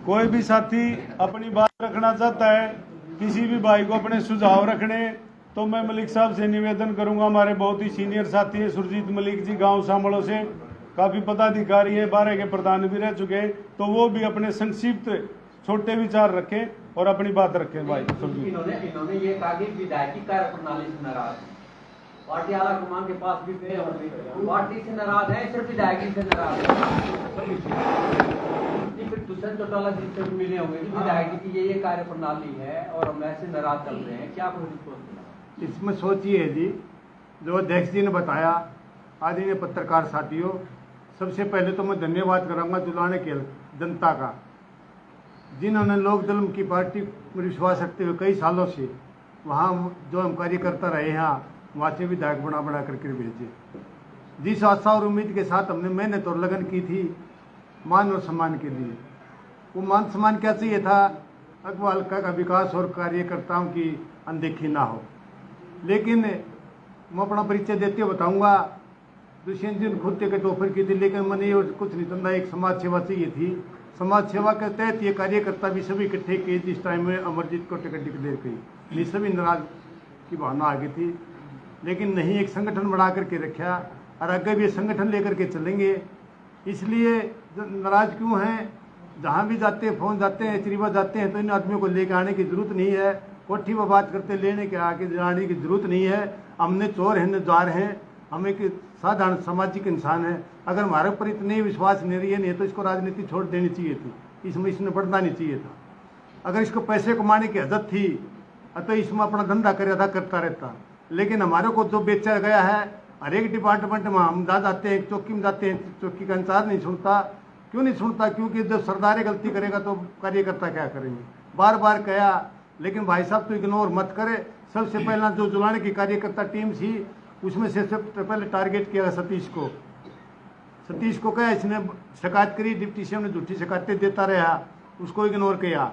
कोई भी साथी अपनी बात रखना चाहता है, किसी भी भाई को अपने सुझाव रखने, तो मैं मलिक साहब से निवेदन करूंगा। हमारे बहुत ही सीनियर साथी है सुरजीत मलिक जी, गांव शामलों से काफी पदाधिकारी है, 12 के प्रधान भी रह चुके हैं, तो वो भी अपने संक्षिप्त छोटे विचार रखें और अपनी बात रखें। भाई इन्होंने ये कहा कि विधायकी कार्य प्रणाली से नाराज है, पार्टी आला कमान के पास भी गए और पार्टी से नाराज है, सिर्फ विधायकी से नाराज है। फिर दुष्यंत चौटाला जी से मिले होंगे कि विधायकी की ये कार्य प्रणाली है और हम ऐसे नाराज चल रहे हैं, क्या कुछ इसमें सोचिए जी, जो अध्यक्ष जी ने बताया, आदरणीय पत्रकार साथियों, सबसे पहले तो मैं धन्यवाद करूंगा जुलाने के जनता का, जिन्होंने लोक दल की पार्टी में विश्वास रखते हुए कई सालों से वहाँ जो हम कार्यकर्ता रहे हैं वहाँ से विधायक बना करके भेजे। जिस आशा और उम्मीद के साथ हमने मेहनत और लगन की थी मान और सम्मान के लिए, वो मान सम्मान क्या चाहिए था, अगवा हल्का का विकास और कार्यकर्ताओं की अनदेखी ना हो। लेकिन मैं अपना परिचय देते हुए बताऊंगा, दुष्यंत जी ने खुद टिकट ऑफर की थी, लेकिन मैंने ये कुछ नहीं समझा, एक समाज सेवा चाहिए थी। समाज सेवा के तहत ये कार्यकर्ता भी सभी इकट्ठे किए जिस टाइम में अमरजीत को टिकट डिक्लेयर की, ये सभी नाराज की भावना आ गई थी। लेकिन नहीं, एक संगठन बना करके रखा और आगे भी ये संगठन लेकर के चलेंगे। इसलिए नाराज क्यों हैं, जहाँ भी जाते हैं फोन जाते हैं, चरीवा जाते हैं, तो इन आदमियों को लेकर आने की जरूरत नहीं है। कोठी में बात करते लेने के आके जाने की जरूरत नहीं है। हमने चोर हैं न जार हैं, हम एक साधारण सामाजिक इंसान है। अगर हमारे पर इतने विश्वास नहीं है तो इसको राजनीति छोड़ देनी चाहिए थी, इसमें इसने बढ़ना नहीं चाहिए था। अगर इसको पैसे कमाने की आदत थी तो इसमें अपना धंधा करता रहता। लेकिन हमारे को जो बेचा गया है, हर एक डिपार्टमेंट में हम जाते हैं, चौकी में जाते हैं, चौकी का इंचार्ज नहीं सुनता। क्यों नहीं सुनता? क्योंकि जब सरदार गलती करेगा तो कार्यकर्ता क्या करेंगे। बार बार कहा, लेकिन भाई साहब तो इग्नोर मत करे। सबसे पहला जो जुलाने की कार्यकर्ता टीम थी उसमें से सबसे पहले टारगेट किया सतीश को कहा, इसने शिकायत करी, डिप्टी सीएम ने झूठी शिकायतें देता रहा, उसको इग्नोर किया।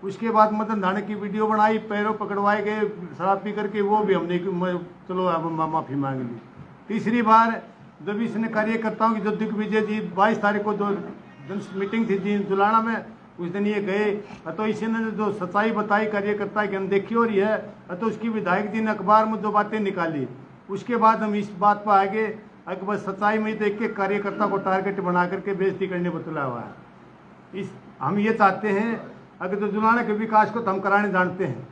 उसके बाद मदन धाने की वीडियो बनाई, पैरों पकड़वाए गए शराब पी करके, वो भी हमने चलो अब माफ़ी मांग ली। तीसरी बार जब इसने कार्यकर्ताओं की जो दिग्विजय जी 22 तारीख को जो मीटिंग थी जी जुलाना में, उस दिन ये गए तो इसने जो सच्चाई बताई कार्यकर्ता की अनदेखी हो रही है, तो उसकी विधायक जी ने अखबार में जो बातें निकाली, उसके बाद हम इस बात पर आगे बस सच्चाई में तो एक कार्यकर्ता को टारगेट बना करके बेइज्जती करने को तुला हुआ है। हम ये चाहते हैं, अगर तो जुलाने के विकास को तो हम कराने जानते हैं,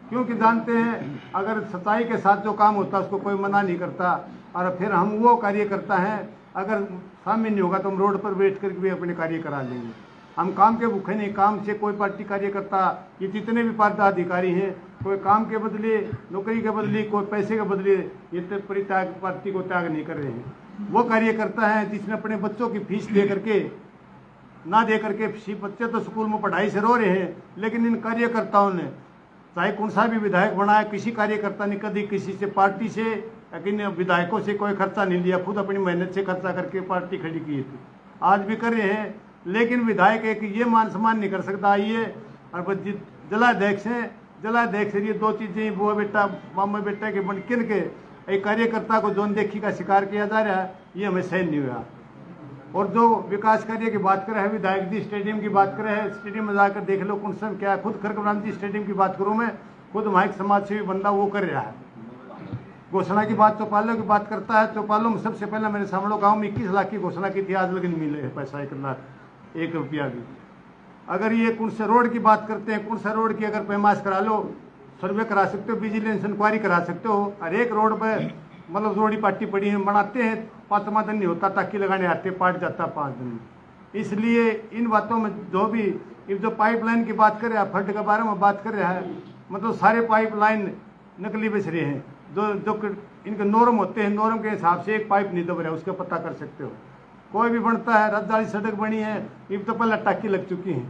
क्योंकि जानते हैं अगर सच्चाई के साथ जो काम होता है उसको कोई मना नहीं करता। और फिर हम वो कार्यकर्ता हैं, अगर सामने नहीं होगा तो हम रोड पर बैठ करके भी अपने कार्य करा लेंगे। हम काम के भूखे नहीं, काम से कोई पार्टी कार्यकर्ता, ये जितने भी पदाधिकारी हैं, कोई काम के बदले, नौकरी के बदले, कोई पैसे के बदले ये तो परित्याग पार्टी को त्याग नहीं कर रहे हैं। वो कार्यकर्ता है जिसने अपने बच्चों की फीस दे करके ना दे करके, बच्चे तो स्कूल में पढ़ाई से रो रहे हैं, लेकिन इन कार्यकर्ताओं ने चाहे कौन सा भी विधायक बनाया, किसी कार्यकर्ता ने कभी किसी से पार्टी से लेकिन विधायकों से कोई खर्चा नहीं लिया, खुद अपनी मेहनत से खर्चा करके पार्टी खड़ी की थी, आज भी कर रहे हैं। लेकिन विधायक एक ये मान सम्मान नहीं कर सकता। ये और जलाध्यक्ष हैं, जलाध्यक्ष ये दो चीज़ें, बुआ बेटा मामा बेटा के बन किन के एक कार्यकर्ता को जो देखी का शिकार किया जा रहा है, ये हमें सहन नहीं हुआ। और जो विकास कार्य की बात कर रहे हैं, विधायक जी स्टेडियम की बात कर रहे हैं, स्टेडियम में जाकर देख लो कौन सा क्या है। खुद खरगराम जी स्टेडियम की बात करूँ मैं, खुद वहाँ एक समाज सेवी बंदा वो कर रहा है। घोषणा की बात चौपालों की बात करता है, चौपालों में सबसे पहले मैंने सामड़ो गाँव में 21 लाख की घोषणा की थी, आज लग नहीं मिले पैसा 1 लाख 1 रुपया भी। अगर ये कौन से रोड की बात करते हैं, कौन सा रोड की अगर पैमाश करा लो, सर्वे करा सकते हो, विजिलेंस इंक्वायरी करा सकते हो। हर एक रोड पर मतलब रोडी पार्टी पड़ी है, बनाते हैं 5वां दिन नहीं होता, ताकि लगाने आते पाट जाता 5 दिन में। इसलिए इन बातों में जो भी जो पाइपलाइन की बात कर रहा है, फंड के बारे में बात कर रहा है, मतलब सारे पाइपलाइन नकली बेच रहे हैं। जो इनके नॉर्म होते हैं, नॉर्म के हिसाब से एक पाइप नहीं दब रहा है, उसका पता कर सकते हो। कोई भी बनता है, रजदारी सड़क बनी है, ये तो पहले टाकी लग चुकी है,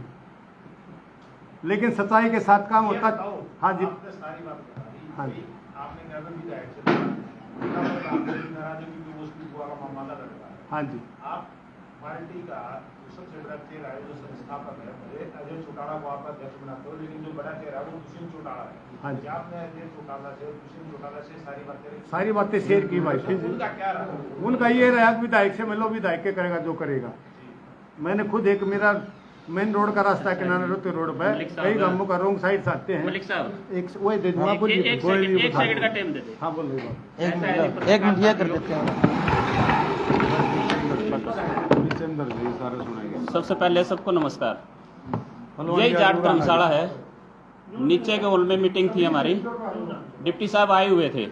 लेकिन सच्चाई के साथ काम होता। हाँ जी, हाँ जी, हाँ जी, आप पार्टी का सबसे बड़ा चेहरा है, जो संस्थापक है, अजय चौटाला को आप अध्यक्ष बनाते हो, लेकिन जो बड़ा चेहरा है वो दुष्यंत चौटाला है। हाँ जी, आपने अजय चौटाला से, दुष्यंत चौटाला से सारी बातें शेयर की भाई। उनका क्या रहा? उनका ये रहा विधायक से मिलो, विधायक के करेगा जो करेगा। मैंने खुद एक मेरा मेन रोड का रास्ता किनारे रोते रोड पे मलिक साहब, कई गांवों का रोंग साइड से आते हैं। मलिक साहब, एक वही दे दूंगा आपको। एक कोई नहीं सेकंड बता का टाइम दे दे। हाँ बोल रही एक मिनट ये कर देते हैं। सारा सुनाएंगे। सबसे पहले सबको नमस्कार। यही जाट धर्मशाला है, नीचे के हॉल में मीटिंग थी हमारी, डिप्टी साहब आए हुए थे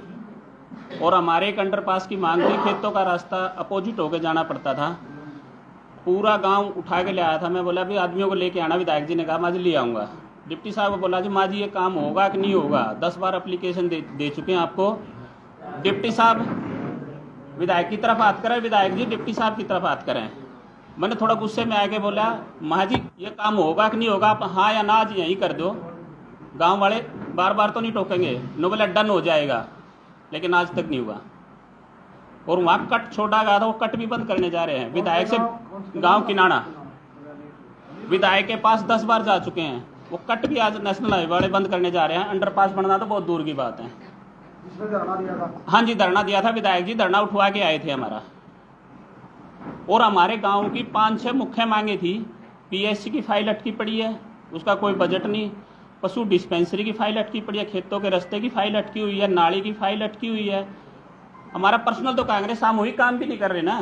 और हमारे एक अंडरपास की मांग थी। खेतों का रास्ता अपोजिट होकर जाना पड़ता था, पूरा गांव उठा के ले आया था। मैं बोला भी आदमियों को लेके आना, विधायक जी ने कहा मैं आज ले आऊँगा। डिप्टी साहब को बोला जी माँ जी ये काम होगा कि नहीं होगा, 10 बार एप्लीकेशन दे चुके हैं आपको। डिप्टी साहब विधायक की तरफ बात करें, विधायक जी डिप्टी साहब की तरफ बात करें। मैंने थोड़ा गुस्से में आके बोला माँ जी ये काम होगा कि नहीं होगा, आप हाँ या ना आज यहीं कर दो। गांव वाले बार बार तो नहीं टोकेंगे, नो बोला डन हो जाएगा, लेकिन आज तक नहीं हुआ। और वहाँ कट छोड़ा गया था, वो कट भी बंद करने जा रहे हैं। विधायक से गांव किनारा विधायक के पास 10 बार जा चुके हैं, वो कट भी आज नेशनल हाईवे वाले बंद करने जा रहे हैं। अंडरपास बनना तो बहुत दूर की बात है। हाँ जी धरना दिया था, विधायक जी धरना उठवा के आए थे हमारा। और हमारे गांव की 5-6 मुख्य मांगे थी। पीएससी की फाइल अटकी पड़ी है, उसका कोई बजट नहीं। पशु डिस्पेंसरी की फाइल अटकी पड़ी है, खेतों के रास्ते की फाइल अटकी हुई है, नाली की फाइल अटकी हुई है। हमारा पर्सनल तो कांग्रेस सामूहिक काम भी नहीं कर रहे ना।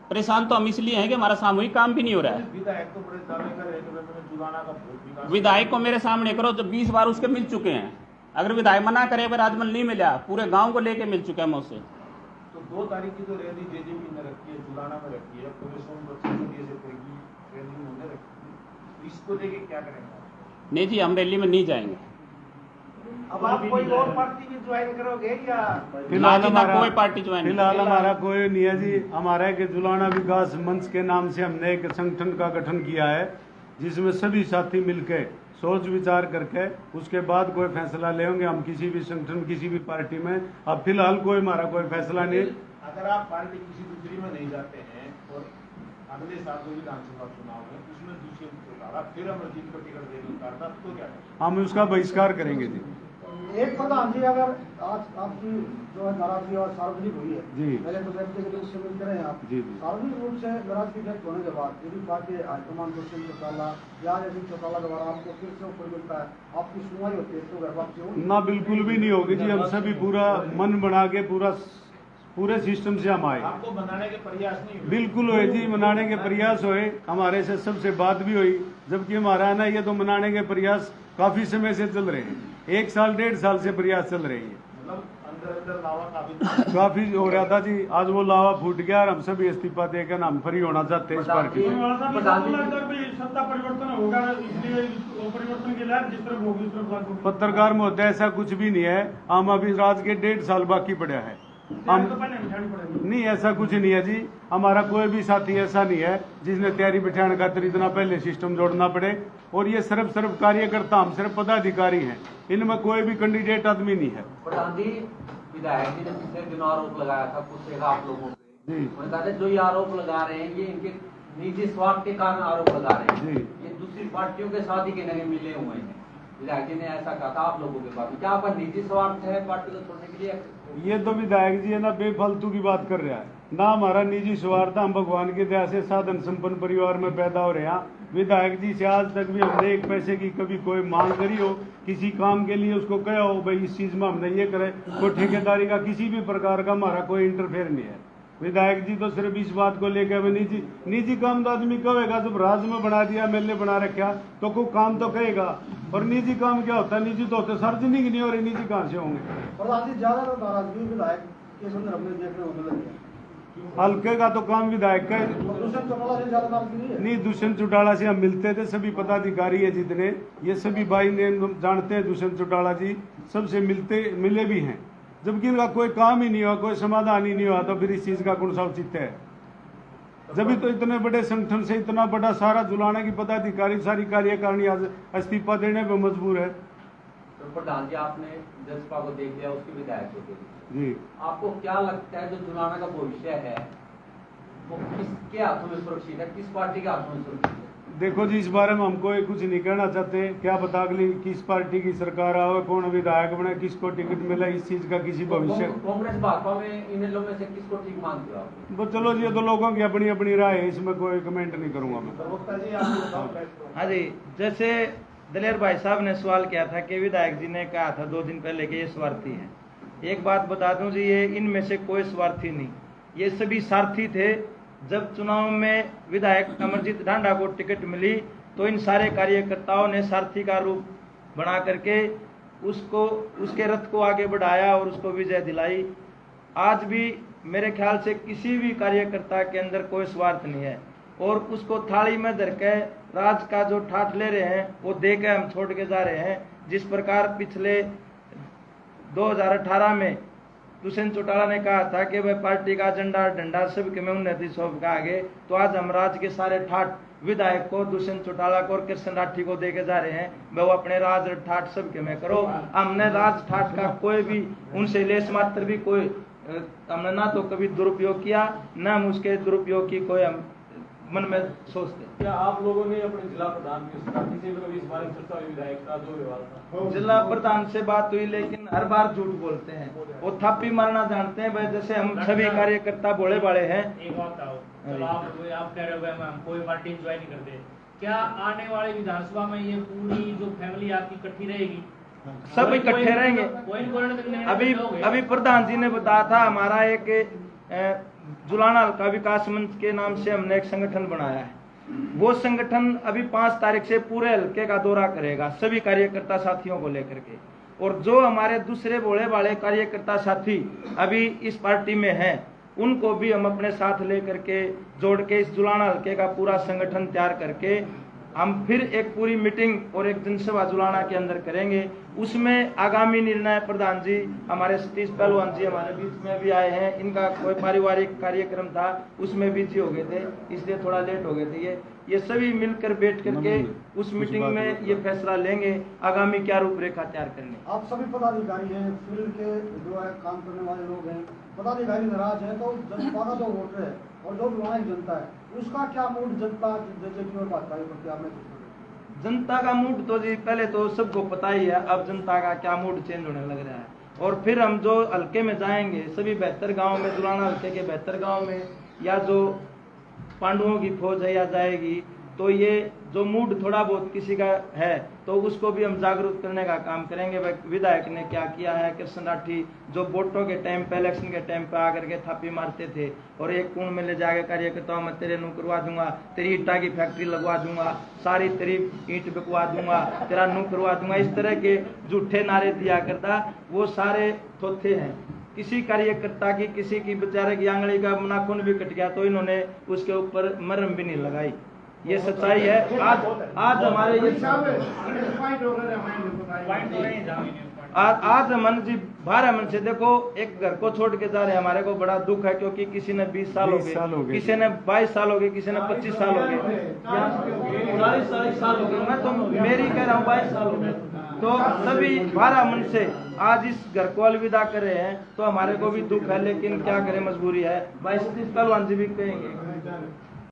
परेशान तो हम इसलिए हैं कि हमारा सामूहिक काम भी नहीं हो रहा है। विधायक तो बड़े दावे कर रहे हैं कि मैंने जुलाना का बहुत विकास। विधायक को मेरे सामने करो, जब 20 बार उसके मिल चुके हैं। अगर विधायक मना करे अगर राजमल नहीं मिला, पूरे गांव को लेके मिल चुका है मुझसे। तो 2 तारीख की तो रैली जेजेपी ने रखी है, जुलाना में रखी है, पूरे सोनभद्र से रैली उन्होंने रखी है, तो इसको लेके क्या करेंगे? नहीं जी हम रैली में नहीं जाएंगे। अब आप कोई और पार्टी भी ज्वाइन करोगे या? फिलहाल ना हमारा कोई पार्टी ज्वाइन नहीं। फिलहाल हमारा कोई नहीं है जी। हमारा एक जुलाना विकास मंच के नाम से हमने एक संगठन का गठन किया है, जिसमें सभी साथी मिलकर सोच विचार करके उसके बाद कोई फैसला लेंगे हम किसी भी संगठन किसी भी पार्टी में। अब फिलहाल कोई हमारा कोई फैसला नहीं। अगर आप पार्टी किसी दूसरी में नहीं जाते हैं और अगले साल जो विधानसभा चुनाव है उसमें दूसरे चुनाव फिर अमरजीत को टिकट देने उतारता तो क्या करेंगे? हम उसका बहिष्कार करेंगे जी। एक प्रधान जी, अगर आज आपकी जो है नाराजगी और सार्वजनिक हुई है जी। पहले तो व्यक्तिगत रूप से मिलते रहे आप, जी, जी। सार्वजनिक रूप से नाराजगी व्यक्त होने के बाद यदि पार्टी हाईकमान दुष्यंत चौटाला या यदि चौटाला द्वारा आपको फिर से ऊपर मिलता है, आपकी सुनवाई होती है तो घर वापसी होगी? ना बिल्कुल भी नहीं होगी जी। हम सभी पूरा मन बना के पूरे सिस्टम से हम आए। आपको बनाने के प्रयास नहीं हुए? बिल्कुल हुए जी, मनाने के प्रयास हुए। हमारे से सबसे बात भी हुई, जबकि हमारा है ना ये तो मनाने के प्रयास काफी समय से चल रहे हैं। 1 साल 1.5 साल से प्रयास चल रहे हैं। मतलब अंदर लावा काफी हो रहा था जी। आज वो लावा फूट गया और हम सभी इस्तीफा देकर हम फ्री होना चाहते हैं इस पार्टी से। सत्ता परिवर्तन होगा, इसलिए परिवर्तन के लिए जिस तरफ होगी उस तरफ लागू। पत्रकार महोदय ऐसा कुछ भी नहीं है। हम अभी राज के 1.5 साल बाकी पड़ा है। हम नहीं ऐसा कुछ नहीं है जी। हमारा कोई भी साथी ऐसा नहीं है जिसने तैयारी बिठाने का इतना पहले सिस्टम जोड़ना पड़े। और ये सिर्फ कार्यकर्ता, हम सिर्फ पदाधिकारी हैं, इनमें कोई भी कैंडिडेट आदमी नहीं है। प्रधान जी विधायक जी ने पिछले दिनों आरोप लगाया था कुछ आप लोगों पे, जी। उन्होंने कहा था जो ये आरोप लगा रहे हैं ये इनके निजी स्वार्थ के कारण आरोप लगा रहे हैं, जी। ये दूसरी पार्टियों के साथ ही किनारे मिले हुए हैं। विधायक जी ने ऐसा कहा था आप लोगों के बारे में, क्या आपका निजी स्वार्थ है पार्टी को छोड़ने के लिए? ये तो विधायक जी है ना बेफालतू की बात कर रहा है ना। हमारा निजी स्वार्थ, हम भगवान की दया से साधन संपन्न परिवार में पैदा हो रहे हैं। विधायक जी से आज तक भी हमने 1 पैसे की कभी कोई मांग करी हो, किसी काम के लिए उसको कहा हो भाई इस चीज में हमने ये करे, कोई ठेकेदारी का किसी भी प्रकार का हमारा कोई इंटरफेयर नहीं है। विधायक जी तो सिर्फ इस बात को लेकर निजी काम तो आदमी कहेगा। जब राज्य में बना दिया, एमएलए बना रखा तो कोई काम तो कहेगा। और निजी काम क्या होता है? निजी तो होते सार्वजनिक नहीं हो रहे, निजी कहाँ से होंगे? प्रधान जी ज्यादा नाराजगी विधायक के संदर्भ में देखने को मिल रही है। हल्के का तो काम विधायक का है। दुष्यंत चौटाला से ज्यादा नाराजगी नहीं है? नहीं, दुष्यंत चौटाला से हम मिलते थे, सभी पदाधिकारी है जितने, ये सभी भाई ने जानते हैं दुष्यंत चौटाला जी, सबसे मिले भी हैं। जबकि इनका कोई काम ही नहीं हुआ, कोई समाधान ही नहीं हुआ, तो फिर इस चीज का कौन सा औचित्य है? जब तो इतने बड़े संगठन से इतना बड़ा सारा जुलाना की पदाधिकारी सारी कार्यकारिणी आज इस्तीफा देने पर मजबूर है। तो प्रधान जी आपने जसपा को देख लिया, उसके विधायक को देख लिया, जी। आपको क्या लगता है जो जुलाना का भविष्य है वो किसके हाथों में सुरक्षित है, किस पार्टी के हाथों में सुरक्षित है? देखो जी, इस बारे में हमको कुछ नहीं कहना चाहते। क्या पता अगली किस पार्टी की सरकार आवे, कौन विधायक बने, किसको टिकट मिले, इस चीज का किसी भविष्य। कांग्रेस भाजपा में इन लोगों में से किसको ठीक मानते हो आप? वो चलो जी, ये तो लोगों की अपनी अपनी राय है, इसमें कोई कमेंट नहीं करूंगा मैं। प्रवक्ता जी आप बताओ फैसला। हाँ जी, जैसे दलेर भाई साहब ने सवाल किया था कि विधायक जी ने कहा था 2 दिन पहले कि ये स्वार्थी है। एक बात बता दूं जी, ये इनमें से कोई स्वार्थी नहीं, ये सभी सारथी थे। जब चुनाव में विधायक अमरजीत ढांडा को टिकट मिली तो इन सारे कार्यकर्ताओं ने सारथी का रूप बना करके उसके रथ को आगे बढ़ाया और उसको विजय दिलाई। आज भी मेरे ख्याल से किसी भी कार्यकर्ता के अंदर कोई स्वार्थ नहीं है और उसको थाली में धर के राज का जो ठाठ ले रहे हैं वो दे के हम छोड़ के जा रहे हैं। जिस प्रकार पिछले 2018 में दुष्यंत चौटाला ने कहा था कि वह पार्टी का झंडा डंडा सबके में उन्नति सौंप का आगे, तो आज हम राज के सारे ठाठ विधायक को, दुष्यंत चौटाला को और कृष्ण राठी को देके जा रहे हैं। वो अपने राज ठाठ सबके में करो। हमने राज ठाठ का कोई भी उनसे लेस मात्र भी कोई हमने ना तो कभी दुरुपयोग किया, ना हम उसके दुरुपयोग की कोई हम मन में सोचते। क्या आप लोगों ने अपने जिला प्रधान की साथी से कभी इस बारे में चर्चा हुई, विधायक का जो व्यवहार था? जिला प्रधान से बात हुई, लेकिन हर बार झूठ बोलते हैं, वो थापी मारना जानते हैं। भाई जैसे हम सभी कार्यकर्ता भोले भाले हैं। एक बात आओ, चलो आप कह रहे हो हम कोई पार्टी ज्वाइन नहीं करते, क्या आने वाले विधानसभा में ये पूरी जो फैमिली आपकी इकट्ठी रहेगी? सब इकट्ठे रहेंगे। अभी प्रधान जी ने बताया था, हमारा एक जुलाना हल्का विकास मंच के नाम से हमने एक संगठन बनाया है। वो संगठन अभी 5 तारीख से पूरे हल्के का दौरा करेगा सभी कार्यकर्ता साथियों को लेकर के। और जो हमारे दूसरे भोले भाले कार्यकर्ता साथी अभी इस पार्टी में हैं, उनको भी हम अपने साथ लेकर के जोड़ के इस जुलाना हल्के का पूरा संगठन तैयार करके हम फिर एक पूरी मीटिंग और एक जनसभा जुलाना के अंदर करेंगे। उसमें आगामी निर्णय प्रधान जी, हमारे सतीश पहलवान जी हमारे बीच में भी आए हैं। इनका कोई पारिवारिक कार्यक्रम था, उसमें बिजी हो गए थे, इसलिए थोड़ा लेट हो गए थे। ये सभी मिलकर बैठ करके उस मीटिंग में ये फैसला लेंगे आगामी क्या रूपरेखा तैयार करने। आप सभी पदाधिकारी हैं, फील्ड के जो है काम करने वाले लोग हैं, पदाधिकारी नाराज है, तो जनता का जो वोटर है और जो विधायक जनता है उसका क्या मूड जनता की ओर भाजपा के प्रति आपने? जनता का मूड तो जी पहले तो सबको पता ही है, अब जनता का क्या मूड चेंज होने लग रहा है। और फिर हम जो हल्के में जाएंगे, सभी 72 गांव में, जुलाना हल्के के 72 गांव में, या जो पांडवों की फौज है या जाएगी, तो ये जो मूड थोड़ा बहुत किसी का है तो उसको भी हम जागरूक करने का काम करेंगे। विधायक ने क्या किया है, कृष्ण राठी जो वोटों के टाइम पे, इलेक्शन के टाइम पे आकर के थापी मारते थे और एक कुंड में ले जाकर कार्यकर्ताओं में तेरे नू करवा दूंगा, तेरी ईटा की फैक्ट्री लगवा दूंगा, सारी तेरी ईंट बिकवा दूंगा, तेरा नू करवा दूंगा, इस तरह के झूठे नारे दिया करता, वो सारे थोथे हैं। किसी कार्यकर्ता की, किसी की बेचारे की आंगली का नाखून भी कट गया तो इन्होंने उसके ऊपर मरहम भी नहीं लगाई। ये सच्चाई है। आज हमारे आज मन जी 12 मन से देखो, एक घर को छोड़ के जा रहे हैं, हमारे को बड़ा दुख है, क्योंकि किसी ने 20 साल हो गए, किसी ने 22 साल हो गए, किसी ने 25 साल हो गए, 40 साल हो गए, मैं तो मेरी कह रहा हूँ 22 साल हो गए। तो सभी 12 मन से आज इस घर को अलविदा कर रहे हैं, तो हमारे को भी दुख है, लेकिन क्या करें, मजबूरी है। भाई सतीश पहलवान जी भी कहेंगे।